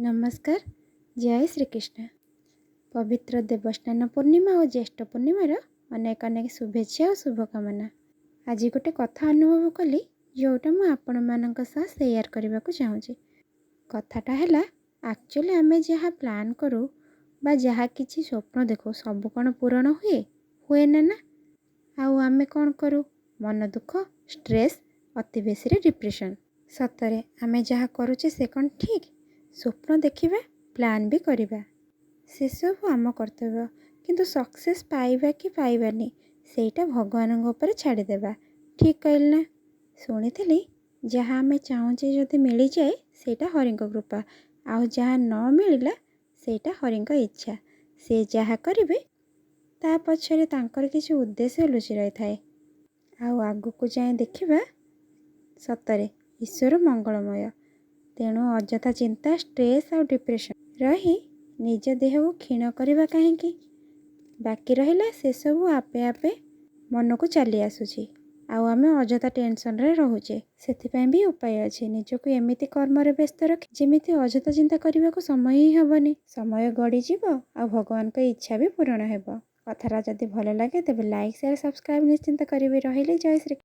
नमस्कार। जय श्रीकृष्ण। पवित्र देवस्नान पूर्णिमा और ज्येष्ठ पूर्णिमार अनेक अनेक शुभेच्छा और शुभकामना। आज गोटे कथा अनुभव कली जोटा मुझे आपण मानक सह शेयर करने को चाहूँगी। कथाटा है एक्चुअली आमे जहाँ प्लान करूँ बा जहाँ किसी स्वप्न देखो सब कौन पूरण हुए ना आउ आमे कौन करूँ मन दुख स्ट्रेस अति बेसी डिप्रेशन। सतरे आमे जहाँ करुचे से कौन ठीक स्वप्न देखिबा प्लान भी करिबा से सब आम कर्तव्य किंतु सक्सेस पाइबा कि पाइबानी सेटा भगवान ऊपर छाड़देबा। ठीक कहल ना। शुणी जहाँ आमे चाहूचे जदि मिल जाए सेटा हरि कृपा आउ जहाँ न मिलला सेटा हरि इच्छा। से जहाँ करिवे ता पछरे तांकर किसी उद्देश्य लुचि रही थाए। आउ आगु को जाए देखिबा सतरे ईश्वर मंगलमय। तेणु अजथा चिंता स्ट्रेस और डिप्रेशन रही निज देह को क्षीण करवा कहीं बाकी रहिला से सब आपे आपे मन को चली आसुची आउ आमे अजथा टेंशन रे रहुचे। सेथिपाई भी उपाय अच्छे निजको एमिति कर्म रे व्यस्त रख जेमिति अजथा चिंता करने को समय ही हेबनी। समय गड़ी जीव आ भगवान को इच्छा भी पूर्ण हेब। कथारा जदि भल लगे तेबे लाइक शेयर सब्सक्राइब निश्चिंत करिवे। रहिले जय श्री।